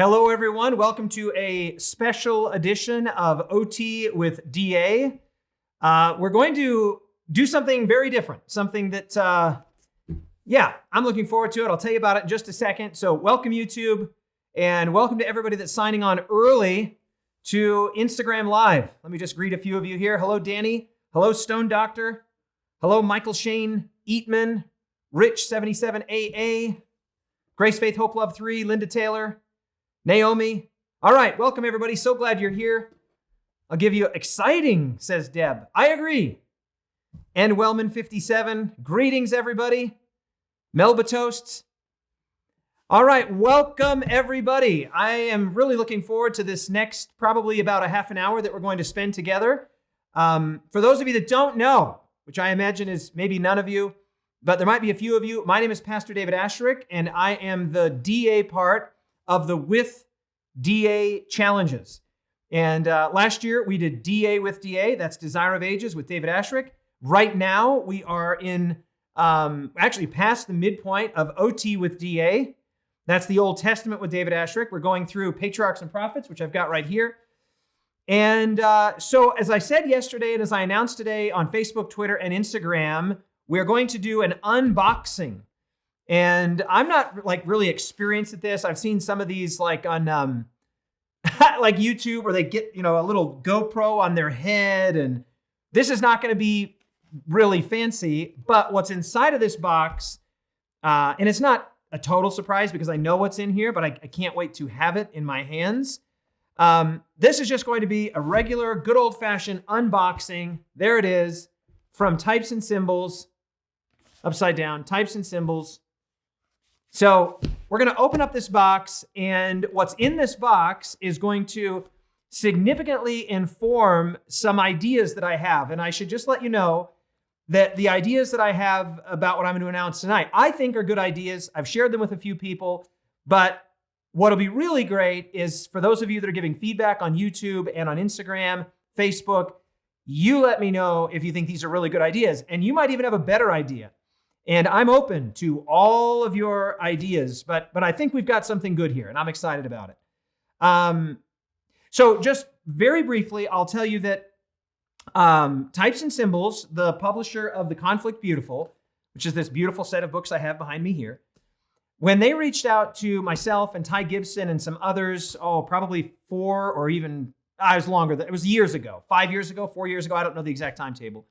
Hello, everyone. Welcome to a special edition of OT with DA. We're going to do something very different, something that, I'm looking forward to it. I'll tell you about it in just a second. So welcome, YouTube, and welcome to everybody that's signing on early to Instagram Live. Let me just greet a few of you here. Hello, Danny. Hello, Stone Doctor. Hello, Michael Shane Eatman, Rich77AA, Grace Faith Hope Love 3, Linda Taylor, Naomi. All right, welcome everybody. So glad you're here. I'll give you exciting, says Deb. I agree. And Wellman57. Greetings, everybody. Melba Toasts. All right, welcome everybody. I am really looking forward to this next, probably about a half an hour that we're going to spend together. For those of you that don't know, which I imagine is maybe none of you, but there might be a few of you. My name is Pastor David Asscherick, and I am the DA part of the With DA challenges. And last year we did DA with DA, that's Desire of Ages with David Asscherick. Right now we are in actually past the midpoint of OT with DA. That's the Old Testament with David Asscherick. We're going through Patriarchs and Prophets, which I've got right here. And so as I said yesterday, and as I announced today on Facebook, Twitter, and Instagram, we're going to do an unboxing. And I'm not like really experienced at this. I've seen some of these like on like YouTube where they get, a little GoPro on their head. And this is not going to be really fancy, but what's inside of this box, and it's not a total surprise because I know what's in here, but I can't wait to have it in my hands. This is just going to be a regular, good old-fashioned unboxing. There it is from Types and Symbols, upside down, Types and Symbols. So we're going to open up this box, and what's in this box is going to significantly inform some ideas that I have. And I should just let you know that the ideas that I have about what I'm going to announce tonight, I think are good ideas. I've shared them with a few people, but what'll be really great is for those of you that are giving feedback on YouTube and on Instagram, Facebook, you let me know if you think these are really good ideas, and you might even have a better idea. And I'm open to all of your ideas, but I think we've got something good here, and I'm excited about it. So just very briefly, I'll tell you that Types and Symbols, the publisher of The Conflict Beautiful, which is this beautiful set of books I have behind me here, when they reached out to myself and Ty Gibson and some others, probably 4 or even, it was longer, it was years ago, 5 years ago, 4 years ago, I don't know the exact timetable.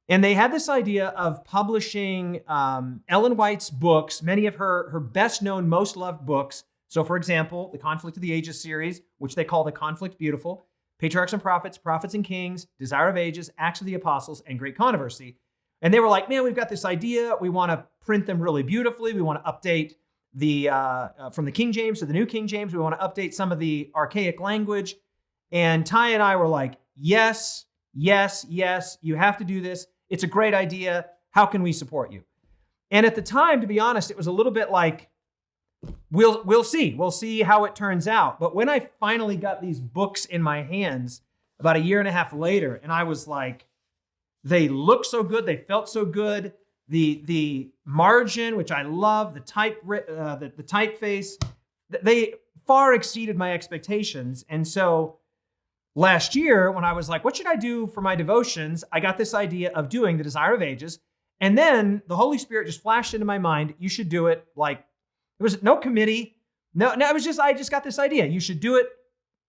And they had this idea of publishing Ellen White's books, many of her best-known, most loved books. So, for example, the Conflict of the Ages series, which they call The Conflict Beautiful, Patriarchs and Prophets, Prophets and Kings, Desire of Ages, Acts of the Apostles, and Great Controversy. And they were like, man, we've got this idea. We want to print them really beautifully. We want to update the from the King James to the New King James. We want to update some of the archaic language. And Ty and I were like, yes, yes, yes, you have to do this. It's a great idea. How can we support you? And at the time, to be honest, it was a little bit like, we'll see. We'll see how it turns out. But when I finally got these books in my hands about a year and a half later, and I was like, they look so good. They felt so good. The margin, which I love, the typeface, they far exceeded my expectations. And so last year, when I was like, what should I do for my devotions? I got this idea of doing the Desire of Ages. And then the Holy Spirit just flashed into my mind. You should do it like, there was no committee. No, it was just, I just got this idea. You should do it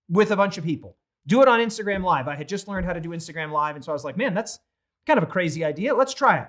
with a bunch of people. Do it on Instagram Live. I had just learned how to do Instagram Live. And so I was like, man, that's kind of a crazy idea. Let's try it.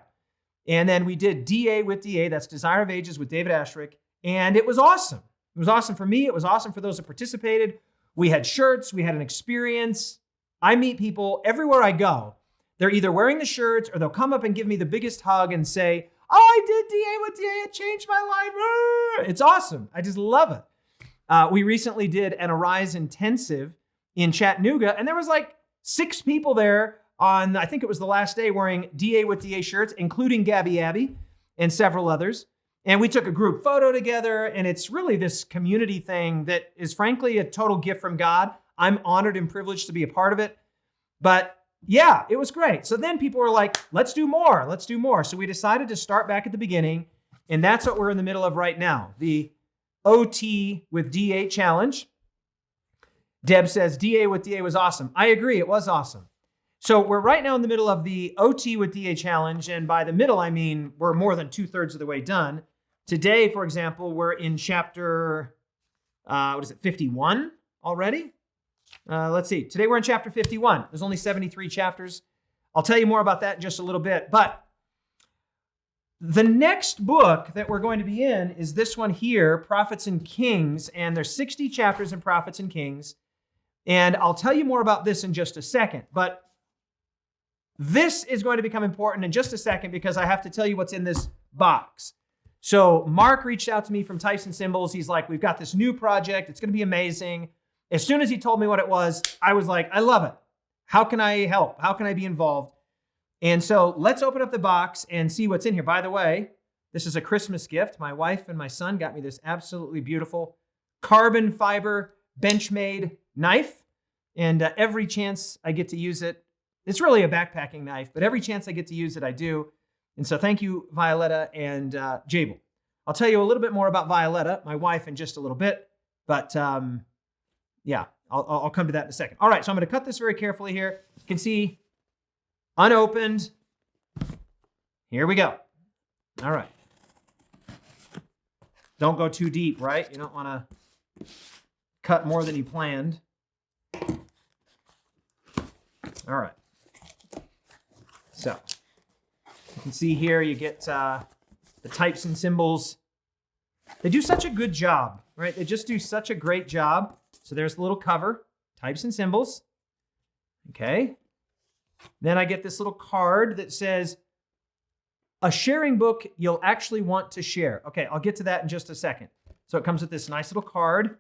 And then we did DA with DA. That's Desire of Ages with David Asscherick. And it was awesome. It was awesome for me. It was awesome for those that participated. We had shirts. We had an experience. I meet people everywhere I go. They're either wearing the shirts or they'll come up and give me the biggest hug and say, oh, I did DA with DA. It changed my life. It's awesome. I just love it. We recently did an Arise intensive in Chattanooga, and there was like 6 people there on, I think it was the last day, wearing DA with DA shirts, including Gabby Abby and several others. And we took a group photo together, and it's really this community thing that is frankly a total gift from God. I'm honored and privileged to be a part of it. But yeah, it was great. So then people were like, let's do more. Let's do more. So we decided to start back at the beginning, and that's what we're in the middle of right now. The OT with DA challenge. Deb says, DA with DA was awesome. I agree, it was awesome. So we're right now in the middle of the OT with DA challenge. And by the middle, I mean, we're more than 2/3 of the way done. Today, for example, we're in chapter, 51 already? Let's see. Today we're in chapter 51. There's only 73 chapters. I'll tell you more about that in just a little bit. But the next book that we're going to be in is this one here, Prophets and Kings. And there's 60 chapters in Prophets and Kings. And I'll tell you more about this in just a second. But this is going to become important in just a second because I have to tell you what's in this box. So Mark reached out to me from Types and Symbols. He's like, we've got this new project. It's going to be amazing. As soon as he told me what it was, I was like, I love it. How can I help? How can I be involved? And so let's open up the box and see what's in here. By the way, this is a Christmas gift. My wife and my son got me this absolutely beautiful carbon fiber Benchmade knife. And every chance I get to use it, it's really a backpacking knife, but every chance I get to use it, I do. And so thank you, Violetta and Jabel. I'll tell you a little bit more about Violetta, my wife, in just a little bit. But yeah, I'll come to that in a second. All right, so I'm going to cut this very carefully here. You can see unopened. Here we go. All right. Don't go too deep, right? You don't want to cut more than you planned. All right. So you can see here you get the Types and Symbols. They do such a good job, right? They just do such a great job. So there's the little cover, Types and Symbols. Okay. Then I get this little card that says, a sharing book you'll actually want to share. Okay, I'll get to that in just a second. So it comes with this nice little card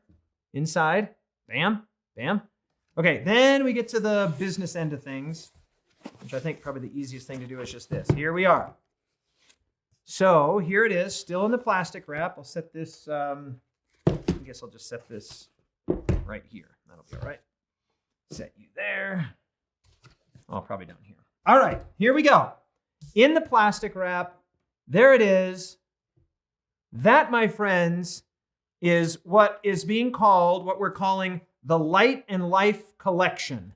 inside. Bam, bam. Okay, then we get to the business end of things, which I think probably the easiest thing to do is just this. Here we are. So here it is, still in the plastic wrap. I'll set this, I guess I'll just set this right here. That'll be all right. Set you there. Oh, probably down here. All right, here we go. In the plastic wrap, there it is. That, my friends, is what is being called, what we're calling the Light and Life Collection.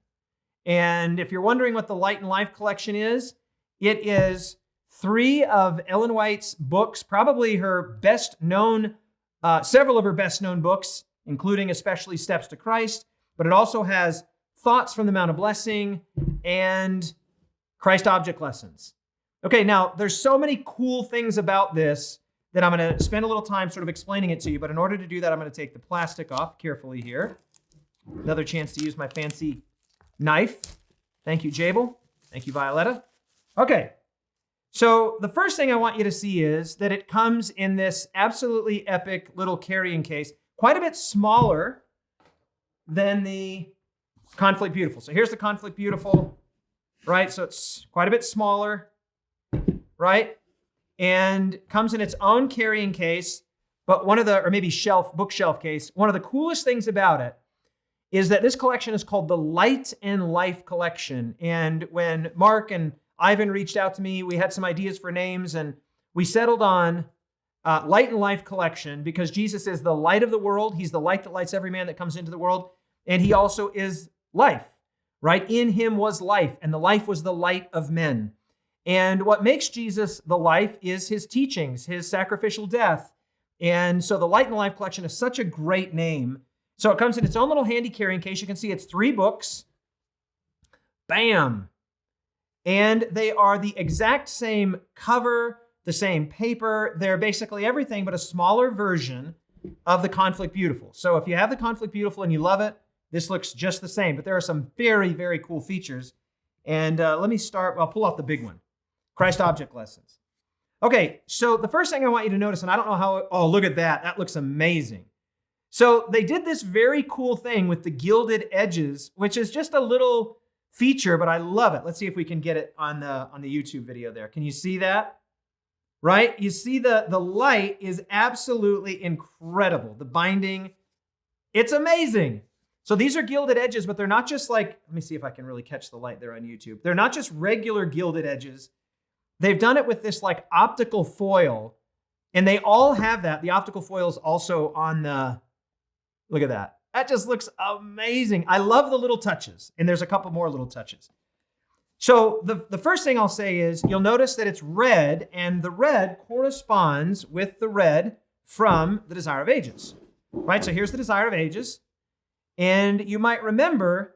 And if you're wondering what the Light and Life Collection is, it is 3 of Ellen White's books, probably her best known, several of her best known books, including especially Steps to Christ, but it also has Thoughts from the Mount of Blessing and Christ Object Lessons. Okay, now there's so many cool things about this that I'm going to spend a little time sort of explaining it to you, but in order to do that, I'm going to take the plastic off carefully here. Another chance to use my fancy knife. Thank you, Jabel. Thank you, Violetta. Okay, so the first thing I want you to see is that it comes in this absolutely epic little carrying case, quite a bit smaller than the Conflict Beautiful. So here's the Conflict Beautiful, right? So it's quite a bit smaller, right? And comes in its own carrying case, but one of the, or maybe bookshelf case, one of the coolest things about it is that this collection is called the Light and Life Collection. And when Mark and Ivan reached out to me, we had some ideas for names, and we settled on Light and Life Collection because Jesus is the light of the world. He's the light that lights every man that comes into the world. And he also is life, right? In him was life, and the life was the light of men. And what makes Jesus the life is his teachings, his sacrificial death. And so the Light and Life Collection is such a great name. So it comes in its own little handy carrying case. You can see it's 3 books. Bam. And they are the exact same cover, the same paper. They're basically everything but a smaller version of the Conflict Beautiful. So if you have the Conflict Beautiful and you love it, this looks just the same. But there are some very, very cool features. And let me start. I'll pull out the big one. Christ Object Lessons. Okay, so the first thing I want you to notice, and I don't know how, oh, look at that. That looks amazing. So they did this very cool thing with the gilded edges, which is just a little feature, but I love it. Let's see if we can get it on the YouTube video there. Can you see that? Right? You see the light is absolutely incredible. The binding, it's amazing. So these are gilded edges, but they're not just like, let me see if I can really catch the light there on YouTube. They're not just regular gilded edges. They've done it with this like optical foil And they all have that. The optical foil is also on the, look at that. That just looks amazing. I love the little touches, and there's a couple more little touches. So the first thing I'll say is you'll notice that it's red, and the red corresponds with the red from the Desire of Ages, right? So here's the Desire of Ages. And you might remember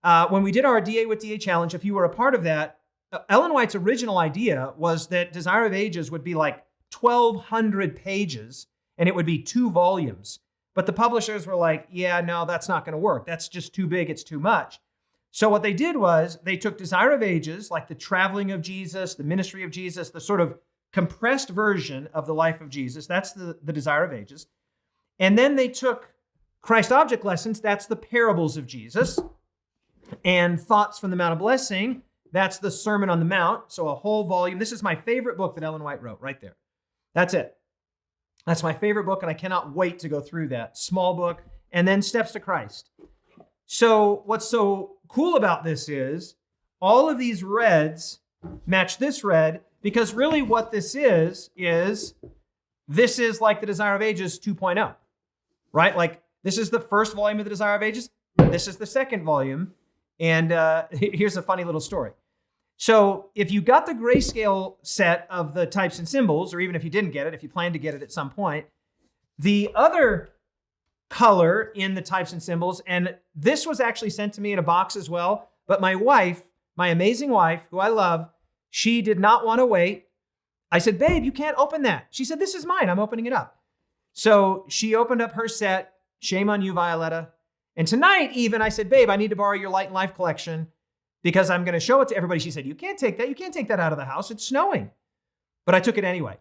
when we did our DA with DA challenge, if you were a part of that, Ellen White's original idea was that Desire of Ages would be like 1,200 pages, and it would be 2 volumes. But the publishers were like, yeah, no, that's not going to work. That's just too big. It's too much. So what they did was they took Desire of Ages, like the traveling of Jesus, the ministry of Jesus, the sort of compressed version of the life of Jesus. That's the Desire of Ages. And then they took Christ Object Lessons. That's the parables of Jesus. And Thoughts from the Mount of Blessing. That's the Sermon on the Mount. So a whole volume. This is my favorite book that Ellen White wrote right there. That's it. That's my favorite book, and I cannot wait to go through that. Small book. And then Steps to Christ. So what's so cool about this is all of these reds match this red, because really what this is this is like the Desire of Ages 2.0, right? Like this is the first volume of the Desire of Ages. This is the second volume. And here's a funny little story. So if you got the grayscale set of the types and symbols, or even if you didn't get it, if you plan to get it at some point, the other color in the types and symbols, and this was actually sent to me in a box as well, but my wife, my amazing wife, who I love, she did not want to wait. I said, babe, you can't open that. She said, this is mine. I'm opening it up. So she opened up her set. Shame on you, Violetta. And tonight even, I said, babe, I need to borrow your Light and Life collection because I'm going to show it to everybody. She said, you can't take that. You can't take that out of the house. It's snowing. But I took it anyway.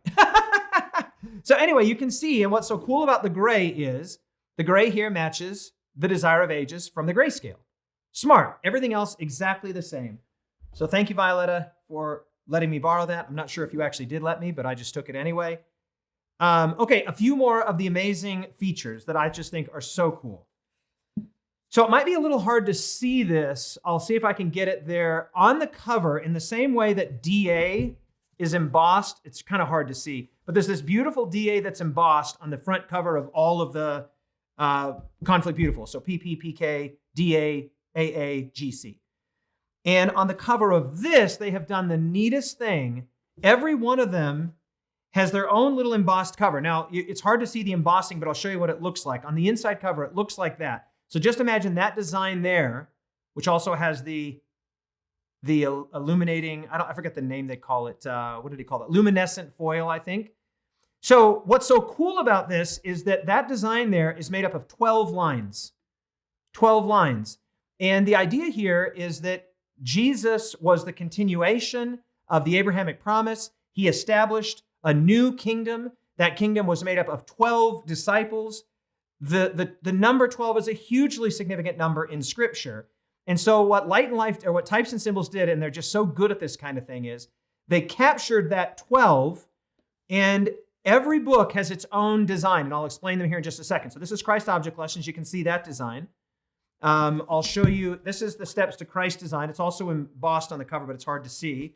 So anyway, you can see, and what's so cool about the gray is the gray here matches the Desire of Ages from the grayscale. Smart. Everything else exactly the same. So thank you, Violetta, for letting me borrow that. I'm not sure if you actually did let me, but I just took it anyway. Okay, a few more of the amazing features that I just think are so cool. So it might be a little hard to see this. I'll see if I can get it there. On the cover, in the same way that DA is embossed, it's kind of hard to see, but there's this beautiful DA that's embossed on the front cover of all of the Conflict Beautiful. So PP, PK, DA, AA, GC. And on the cover of this, they have done the neatest thing. Every one of them has their own little embossed cover. Now, it's hard to see the embossing, but I'll show you what it looks like. On the inside cover, it looks like that. So just imagine that design there, which also has the illuminating, I forget the name they call it. What did he call it? Luminescent foil, I think. So what's so cool about this is that design there is made up of 12 lines. 12 lines. And the idea here is that Jesus was the continuation of the Abrahamic promise. He established a new kingdom. That kingdom was made up of 12 disciples. The number 12 is a hugely significant number in Scripture. And so what Light and Life, or what Types and Symbols did, and they're just so good at this kind of thing, is they captured that 12, and every book has its own design, and I'll explain them here in just a second. So this is Christ Object Lessons. You can see that design. I'll show you, this is the Steps to Christ design. It's also embossed on the cover, but it's hard to see.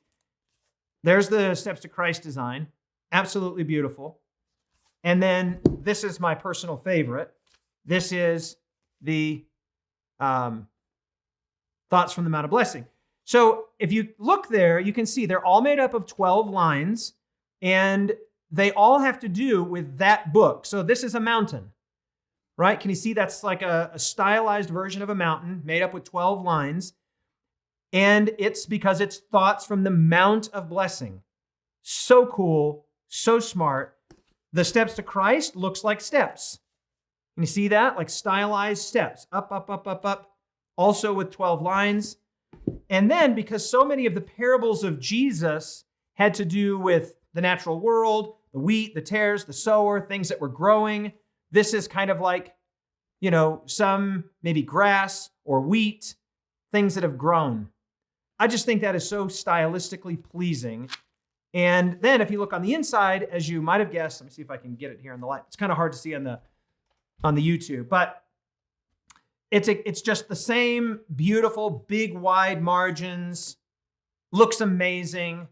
There's the Steps to Christ design. Absolutely beautiful. And then this is my personal favorite. This is the Thoughts from the Mount of Blessing. So if you look there, you can see they're all made up of 12 lines, and they all have to do with that book. So this is a mountain, right? Can you see that's like a stylized version of a mountain made up with 12 lines? And it's because it's Thoughts from the Mount of Blessing. So cool, so smart. The Steps to Christ looks like steps. Can you see that? Like stylized steps. Up, up, up, up, up. Also with 12 lines. And then, because so many of the parables of Jesus had to do with the natural world, the wheat, the tares, the sower, things that were growing, this is kind of like, some maybe grass or wheat, things that have grown. I just think that is so stylistically pleasing. And then if you look on the inside, as you might have guessed, let me see if I can get it here in the light. It's kind of hard to see on the YouTube, but it's just the same beautiful, big, wide margins. Looks amazing.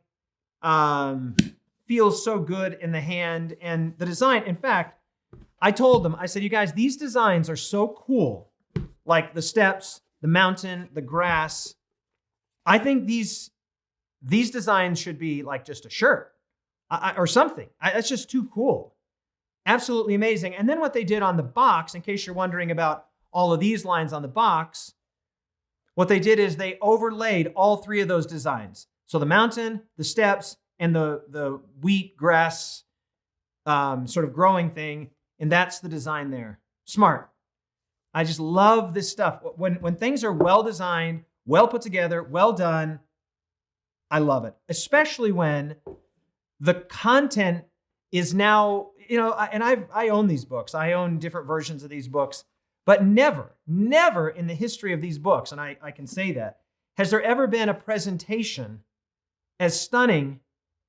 feels so good in the hand. And the design, in fact, I told them, I said, you guys, these designs are so cool. Like the steps, the mountain, the grass. I think these designs should be like just a shirt or something. That's just too cool. Absolutely amazing. And then what they did on the box, in case you're wondering about all of these lines on the box, what they did is they overlaid all three of those designs. So the mountain, the steps, and the wheat grass sort of growing thing. And that's the design there. Smart. I just love this stuff. When things are well designed, well put together, well done, I love it. Especially when the content is now, and I own these books. I own different versions of these books. But never in the history of these books, and I can say that, has there ever been a presentation as stunning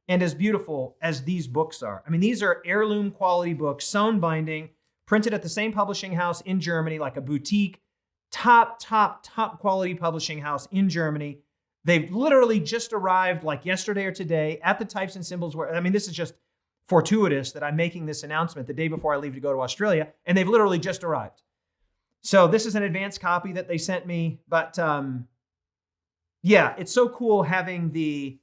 and as beautiful as these books are. I mean, these are heirloom quality books, sewn binding, printed at the same publishing house in Germany, like a boutique, top quality publishing house in Germany. They've literally just arrived like yesterday or today at the Types and Symbols where, I mean, this is just fortuitous that I'm making this announcement the day before I leave to go to Australia, and they've literally just arrived. So this is an advanced copy that they sent me, but yeah, it's so cool having the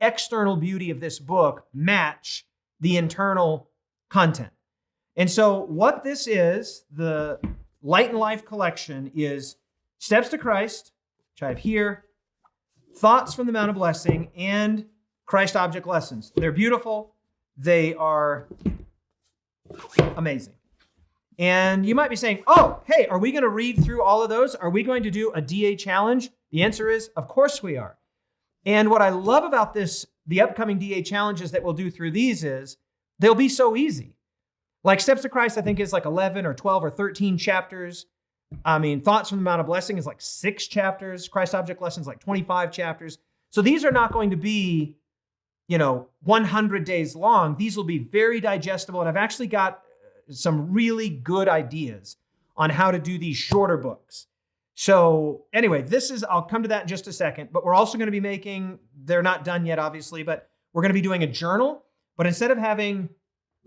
external beauty of this book match the internal content. And so what this is, the Light and Life collection, is Steps to Christ, which I have here, Thoughts from the Mount of Blessing, and Christ Object Lessons. They're beautiful. They are amazing. And you might be saying, oh, hey, are we going to read through all of those? Are we going to do a DA challenge? The answer is, of course we are. And what I love about this, the upcoming DA challenges that we'll do through these is, they'll be so easy. Like Steps to Christ, I think is like 11 or 12 or 13 chapters. I mean, Thoughts from the Mount of Blessing is like 6 chapters. Christ Object Lessons like 25 chapters. So these are not going to be, 100 days long. These will be very digestible. And I've actually got some really good ideas on how to do these shorter books. So anyway, I'll come to that in just a second, but we're also going to be making, they're not done yet, obviously, but we're going to be doing a journal. But instead of having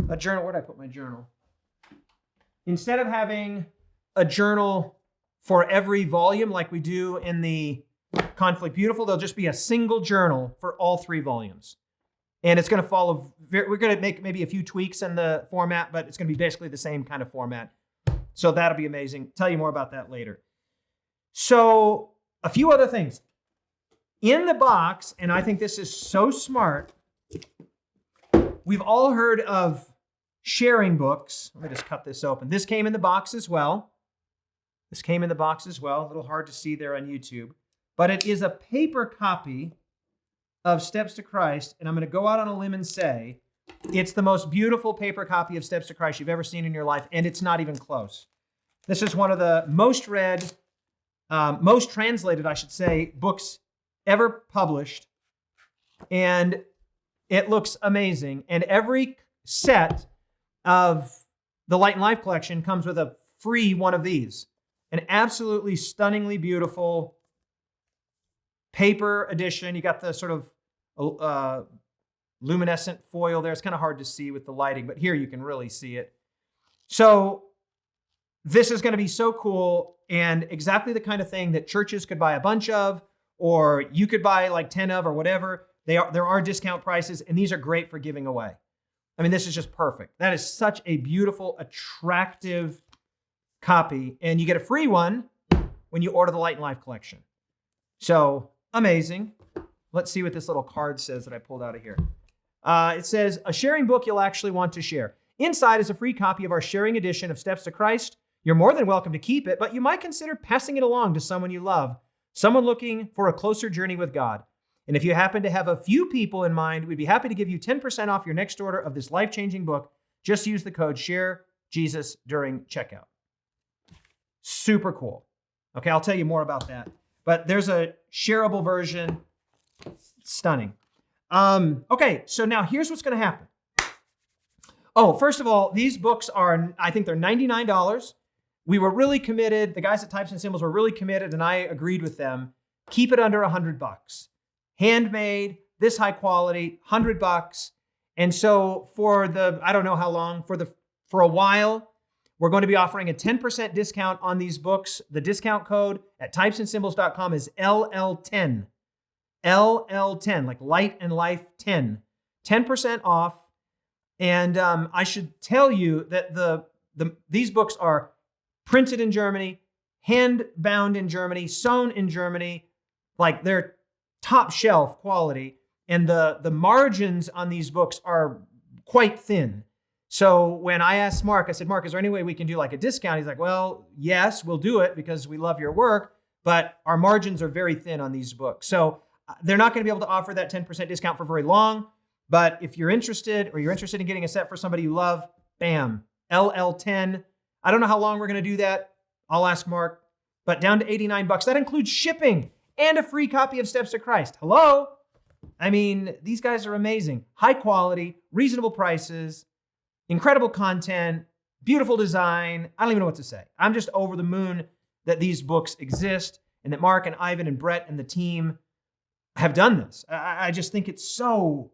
a journal, where did I put my journal? Instead of having a journal for every volume like we do in the Conflict Beautiful, there'll just be a single journal for all 3 volumes. And it's going to follow, we're going to make maybe a few tweaks in the format, but it's going to be basically the same kind of format. So that'll be amazing. Tell you more about that later. So a few other things. In the box, and I think this is so smart, we've all heard of sharing books. Let me just cut this open. This came in the box as well. A little hard to see there on YouTube. But it is a paper copy of Steps to Christ, and I'm going to go out on a limb and say it's the most beautiful paper copy of Steps to Christ you've ever seen in your life, and it's not even close. This is one of the most read, most translated, I should say, books ever published, and it looks amazing. And every set of the Light and Life collection comes with a free one of these, an absolutely stunningly beautiful paper edition. You got the sort of luminescent foil there. It's kind of hard to see with the lighting, but here you can really see it. So this is going to be so cool and exactly the kind of thing that churches could buy a bunch of, or you could buy like 10 of or whatever. There are discount prices, and these are great for giving away. I mean, this is just perfect. That is such a beautiful, attractive copy, and you get a free one when you order the Light and Life collection. So amazing. Let's see what this little card says that I pulled out of here. It says, a sharing book you'll actually want to share. Inside is a free copy of our sharing edition of Steps to Christ. You're more than welcome to keep it, but you might consider passing it along to someone you love, someone looking for a closer journey with God. And if you happen to have a few people in mind, we'd be happy to give you 10% off your next order of this life-changing book. Just use the code SHAREJESUS during checkout. Super cool. Okay, I'll tell you more about that. But there's a shareable version. Stunning. Okay, so now here's what's going to happen. Oh, first of all, these books are, I think they're $99. We were really committed. The guys at Types and Symbols were really committed, and I agreed with them. Keep it under $100. Handmade, this high quality, $100. And so for I don't know how long, for a while, we're going to be offering a 10% discount on these books. The discount code at typesandsymbols.com is LL10. LL10, like Light and Life 10. 10% off. And I should tell you that these books are printed in Germany, hand bound in Germany, sewn in Germany, like they're top shelf quality. And the margins on these books are quite thin. So when I asked Mark, I said, Mark, is there any way we can do like a discount? He's like, well, yes, we'll do it because we love your work, but our margins are very thin on these books. So they're not going to be able to offer that 10% discount for very long. But if you're interested, or you're interested in getting a set for somebody you love, bam, LL10. I don't know how long we're going to do that. I'll ask Mark, but down to $89. That includes shipping and a free copy of Steps to Christ. Hello? I mean, these guys are amazing. High quality, reasonable prices, incredible content, beautiful design. I don't even know what to say. I'm just over the moon that these books exist and that Mark and Ivan and Brett and the team have done this. I just think it's so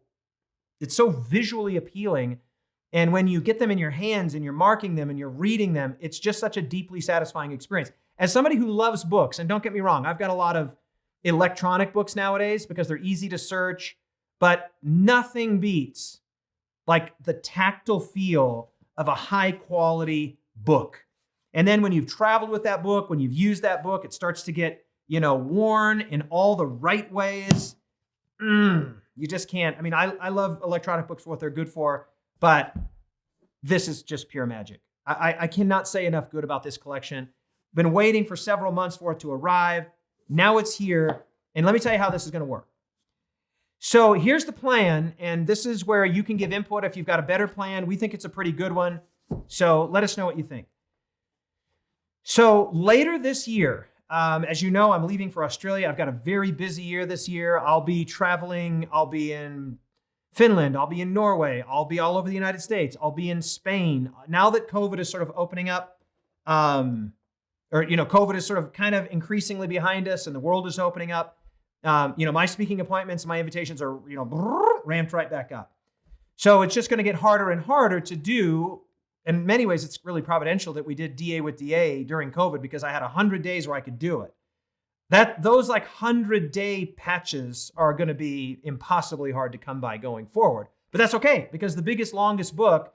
visually appealing. And when you get them in your hands and you're marking them and you're reading them, it's just such a deeply satisfying experience. As somebody who loves books, and don't get me wrong, I've got a lot of electronic books nowadays because they're easy to search, but nothing beats like the tactile feel of a high quality book. And then when you've traveled with that book, when you've used that book, it starts to get, worn in all the right ways. You just can't. I mean, I love electronic books for what they're good for, but this is just pure magic. I cannot say enough good about this collection. Been waiting for several months for it to arrive. Now it's here. And let me tell you how this is going to work. So here's the plan, and this is where you can give input if you've got a better plan. We think it's a pretty good one. So let us know what you think. So later this year, as you know, I'm leaving for Australia. I've got a very busy year this year. I'll be traveling. I'll be in Finland. I'll be in Norway. I'll be all over the United States. I'll be in Spain. Now that COVID is sort of opening up, COVID is sort of kind of increasingly behind us and the world is opening up. My speaking appointments, my invitations are, ramped right back up. So it's just going to get harder and harder to do. In many ways, it's really providential that we did DA with DA during COVID because I had 100 days where I could do it. Those like 100-day patches are going to be impossibly hard to come by going forward. But that's okay because the biggest, longest book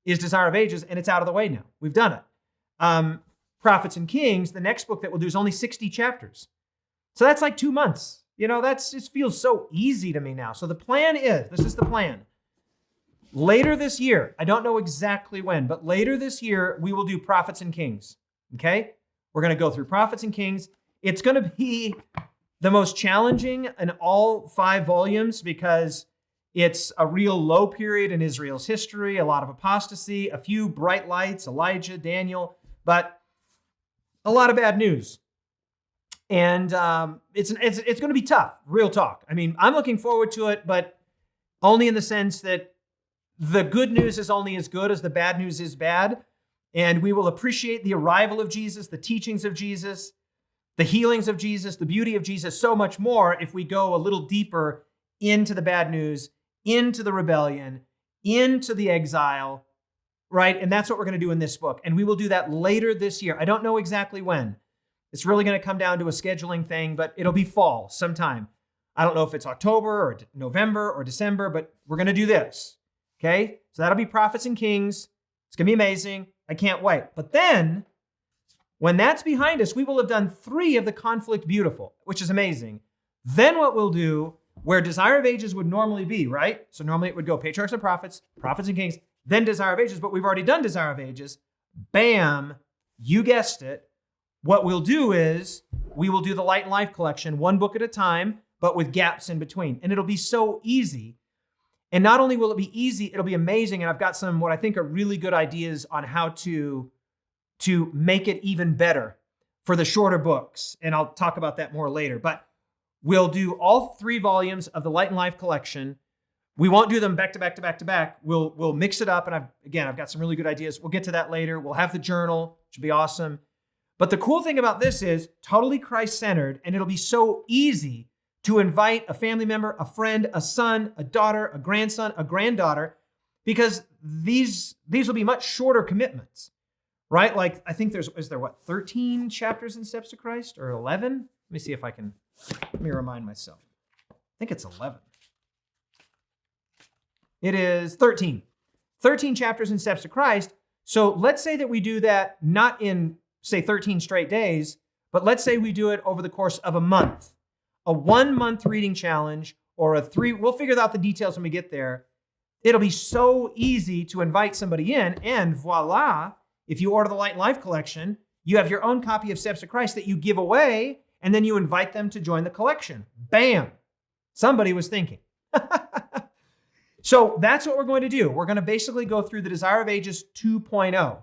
is Desire of Ages, and it's out of the way now. We've done it. Prophets and Kings, the next book that we'll do is only 60 chapters. So that's like 2 months. That just feels so easy to me now. So the plan is, this is the plan. Later this year, I don't know exactly when, but later this year, we will do Prophets and Kings, okay? We're going to go through Prophets and Kings. It's going to be the most challenging in all 5 volumes because it's a real low period in Israel's history, a lot of apostasy, a few bright lights, Elijah, Daniel, but a lot of bad news. And it's going to be tough, real talk. I mean, I'm looking forward to it, but only in the sense that the good news is only as good as the bad news is bad. And we will appreciate the arrival of Jesus, the teachings of Jesus, the healings of Jesus, the beauty of Jesus so much more if we go a little deeper into the bad news, into the rebellion, into the exile, right? And that's what we're going to do in this book. And we will do that later this year. I don't know exactly when. It's really going to come down to a scheduling thing, but it'll be fall sometime. I don't know if it's October or November or December, but we're going to do this. Okay? So that'll be Prophets and Kings. It's going to be amazing. I can't wait. But then, when that's behind us, we will have done 3 of the Conflict Beautiful, which is amazing. Then what we'll do, where Desire of Ages would normally be, right? So normally it would go Patriarchs and Prophets, Prophets and Kings, then Desire of Ages, but we've already done Desire of Ages. Bam, you guessed it. What we'll do is, we will do the Light and Life collection, 1 book at a time, but with gaps in between. And it'll be so easy. And not only will it be easy, it'll be amazing. And I've got some, what I think are really good ideas on how to make it even better for the shorter books. And I'll talk about that more later. But we'll do all 3 volumes of the Light and Life collection. We won't do them back to back to back to back. We'll mix it up. And I've got some really good ideas. We'll get to that later. We'll have the journal, which will be awesome. But the cool thing about this is totally Christ-centered, and it'll be so easy to invite a family member, a friend, a son, a daughter, a grandson, a granddaughter, because these will be much shorter commitments, right? Like, I think is there 13 chapters in Steps to Christ, or 11? Let me see if I can, let me remind myself. I think it's 11. It is 13. 13 chapters in Steps to Christ. So let's say that we do that not in, say, 13 straight days, but let's say we do it over the course of a month. A 1-month reading challenge, or we'll figure out the details when we get there. It'll be so easy to invite somebody in, and voila, if you order the Light and Life collection, you have your own copy of Steps to Christ that you give away, and then you invite them to join the collection. Bam! Somebody was thinking. So that's what we're going to do. We're going to basically go through the Desire of Ages 2.0.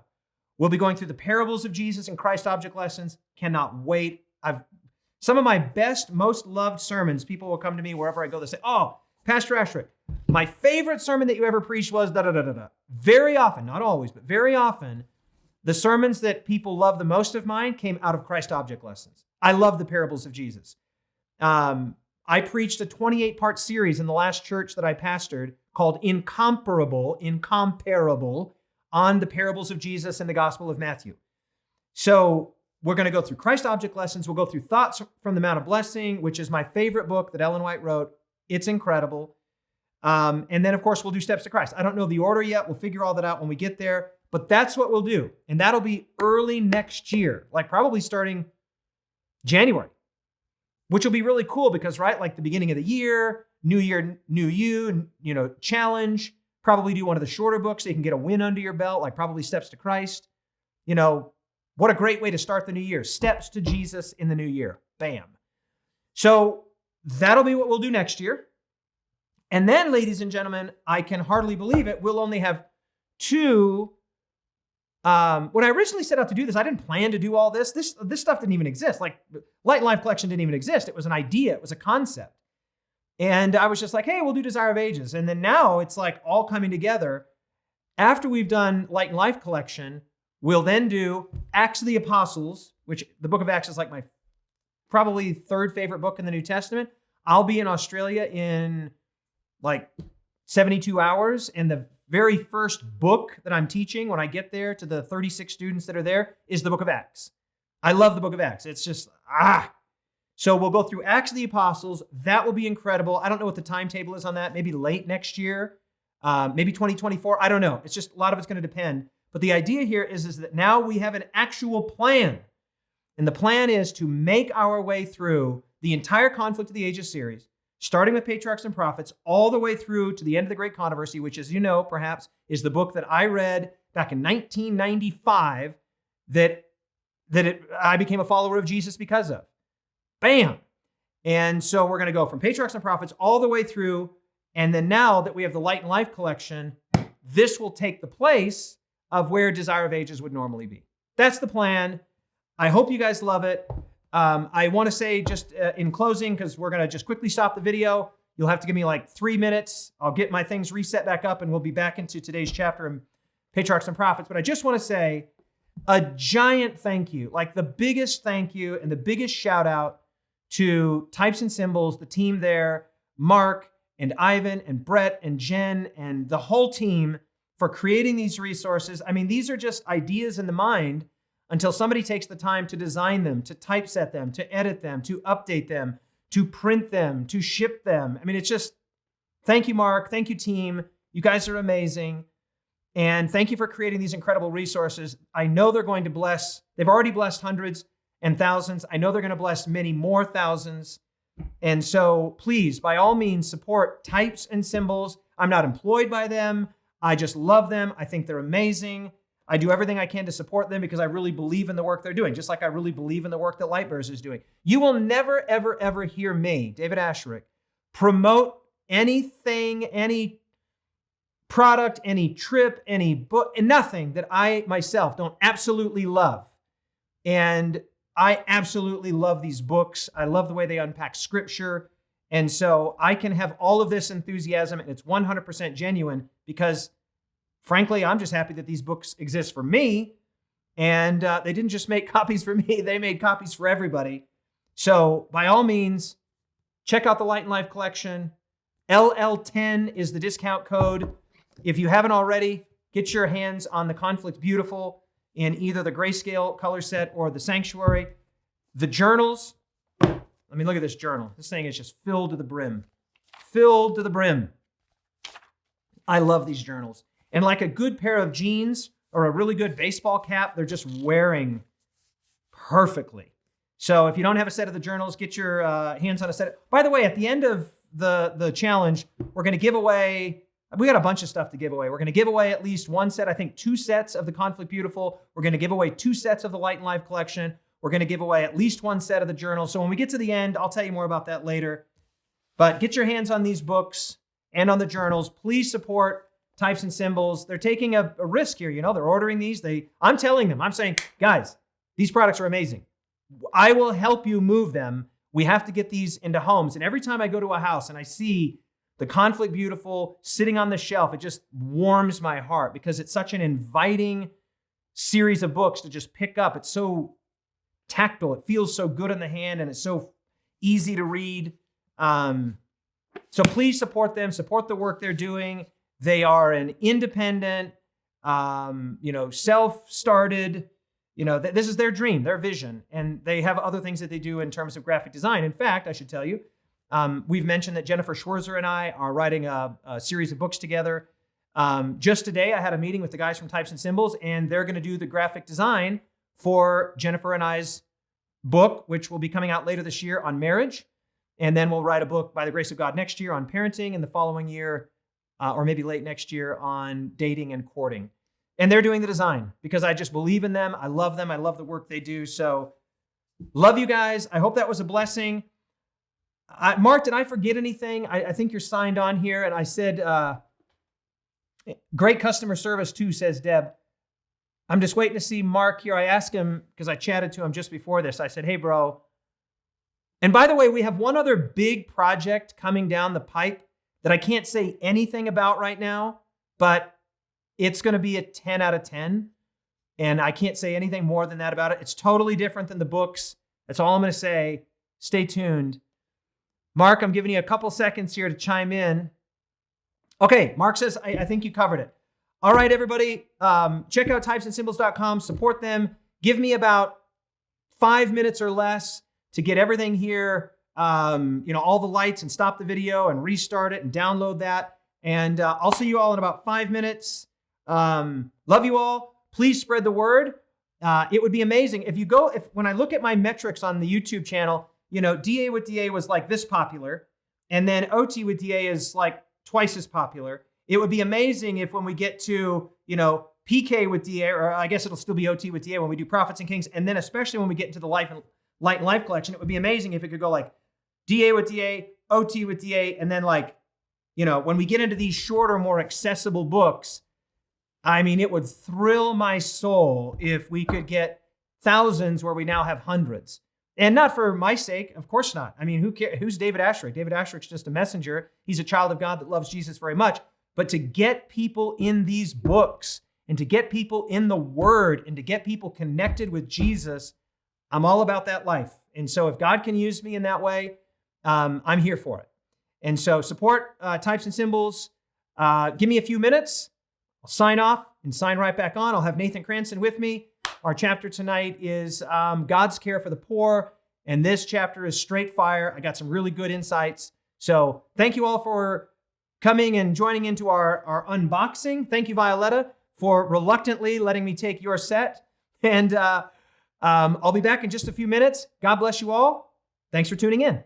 We'll be going through the parables of Jesus and Christ object lessons. Cannot wait. Some of my best, most loved sermons, people will come to me wherever I go. They say, oh, Pastor Asscherick, my favorite sermon that you ever preached was da-da-da-da-da. Very often, not always, but very often, the sermons that people love the most of mine came out of Christ object lessons. I love the parables of Jesus. I preached a 28-part series in the last church that I pastored called Incomparable, on the parables of Jesus in the Gospel of Matthew. So we're going to go through Christ object lessons. We'll go through Thoughts from the Mount of Blessing, which is my favorite book that Ellen White wrote. It's incredible. And then, of course, we'll do Steps to Christ. I don't know the order yet. We'll figure all that out when we get there. But that's what we'll do. And that'll be early next year, like probably starting January, which will be really cool because, right, like the beginning of the year, new year, new you, challenge. Probably do one of the shorter books so you can get a win under your belt, like probably Steps to Christ. What a great way to start the new year. Steps to Jesus in the new year. Bam. So that'll be what we'll do next year. And then, ladies and gentlemen, I can hardly believe it, we'll only have 2. When I originally set out to do this, I didn't plan to do all this. This stuff didn't even exist. Like, Light and Life collection didn't even exist. It was an idea. It was a concept. And I was just like, hey, we'll do Desire of Ages. And then now it's like all coming together. After we've done Light and Life collection, we'll then do Acts of the Apostles, which the book of Acts is like my probably 3rd favorite book in the New Testament. I'll be in Australia in like 72 hours. And the very first book that I'm teaching when I get there to the 36 students that are there is the book of Acts. I love the book of Acts. It's just, So we'll go through Acts of the Apostles. That will be incredible. I don't know what the timetable is on that. Maybe late next year, maybe 2024. I don't know. It's just a lot of it's going to depend. But the idea here is that now we have an actual plan. And the plan is to make our way through the entire Conflict of the Ages series, starting with Patriarchs and Prophets, all the way through to the end of the Great Controversy, which, as you know, perhaps, is the book that I read back in 1995 I became a follower of Jesus because of. Bam! And so we're going to go from Patriarchs and Prophets all the way through. And then now that we have the Light and Life collection, this will take the place of where Desire of Ages would normally be. That's the plan. I hope you guys love it. I want to say just in closing, because we're going to just quickly stop the video. You'll have to give me like 3 minutes. I'll get my things reset back up and we'll be back into today's chapter in Patriarchs and Prophets. But I just want to say a giant thank you, like the biggest thank you and the biggest shout out to Types and Symbols, the team there, Mark and Ivan and Brett and Jen and the whole team for creating these resources. I mean, these are just ideas in the mind until somebody takes the time to design them, to typeset them, to edit them, to update them, to print them, to ship them. I mean, it's just, thank you, Mark. Thank you, team. You guys are amazing. And thank you for creating these incredible resources. I know they're going to bless, they've already blessed hundreds and thousands. I know they're going to bless many more thousands. And so please, by all means, support Types and Symbols. I'm not employed by them. I just love them. I think they're amazing. I do everything I can to support them because I really believe in the work they're doing, just like I really believe in the work that Lightbearers is doing. You will never, ever, ever hear me, David Asscherick, promote anything, any product, any trip, any book, and nothing that I myself don't absolutely love. And I absolutely love these books. I love the way they unpack scripture. And so I can have all of this enthusiasm and it's 100% genuine because frankly, I'm just happy that these books exist for me. And they didn't just make copies for me. They made copies for everybody. So by all means, check out the Light and Life collection. LL10 is the discount code. If you haven't already, get your hands on the Conflict Beautiful in either the grayscale color set or the Sanctuary. The journals, let me look at this journal. This thing is just filled to the brim. Filled to the brim. I love these journals. And like a good pair of jeans or a really good baseball cap, they're just wearing perfectly. So if you don't have a set of the journals, get your hands on a set. By the way, at the end of the challenge, we're going to give away, we got a bunch of stuff to give away. We're going to give away at least one set, I think 2 sets of the Conflict Beautiful. We're going to give away 2 sets of the Light and Life collection. We're going to give away at least 1 set of the journal. So when we get to the end, I'll tell you more about that later. But get your hands on these books and on the journals. Please support Types and Symbols. They're taking a risk here. They're ordering these. I'm telling them, I'm saying, guys, these products are amazing. I will help you move them. We have to get these into homes. And every time I go to a house and I see the Conflict Beautiful sitting on the shelf, it just warms my heart because it's such an inviting series of books to just pick up. It's so tactile. It feels so good in the hand and it's so easy to read. So please support them, support the work they're doing. They are an independent, self-started, this is their dream, their vision, and they have other things that they do in terms of graphic design. In fact, I should tell you, we've mentioned that Jennifer Schwerzer and I are writing a series of books together. Just today, I had a meeting with the guys from Types and Symbols, and they're going to do the graphic design for Jennifer and I's book, which will be coming out later this year on marriage. And then we'll write a book by the grace of God next year on parenting, and the following year, or maybe late next year, on dating and courting. And they're doing the design because I just believe in them. I love them. I love the work they do. So love you guys. I hope that was a blessing. Mark, did I forget anything? I think you're signed on here. And I said, great customer service too, says Deb. I'm just waiting to see Mark here. I asked him, because I chatted to him just before this. I said, hey, bro. And by the way, we have one other big project coming down the pipe that I can't say anything about right now, but it's going to be a 10 out of 10. And I can't say anything more than that about it. It's totally different than the books. That's all I'm going to say. Stay tuned. Mark, I'm giving you a couple seconds here to chime in. Okay, Mark says, I think you covered it. All right, everybody, check out typesandsymbols.com, support them. Give me about 5 minutes or less to get everything here, all the lights, and stop the video and restart it and download that. And I'll see you all in about 5 minutes. Love you all. Please spread the word. It would be amazing if when I look at my metrics on the YouTube channel, DA with DA was like this popular, and then OT with DA is like twice as popular. It would be amazing if when we get to, PK with DA, or I guess it'll still be OT with DA when we do Prophets and Kings, and then especially when we get into the Light and Life collection, it would be amazing if it could go like DA with DA, OT with DA, and then when we get into these shorter, more accessible books, it would thrill my soul if we could get thousands where we now have hundreds. And not for my sake, of course not. Who cares? Who's David Asscherick? David Asscherick's just a messenger. He's a child of God that loves Jesus very much. But to get people in these books and to get people in the Word and to get people connected with Jesus, I'm all about that life. And so if God can use me in that way, I'm here for it. And so support Types and Symbols. Give me a few minutes. I'll sign off and sign right back on. I'll have Nathan Cranston with me. Our chapter tonight is God's care for the poor. And this chapter is straight fire. I got some really good insights. So thank you all for coming and joining into our unboxing. Thank you, Violetta, for reluctantly letting me take your set. And I'll be back in just a few minutes. God bless you all. Thanks for tuning in.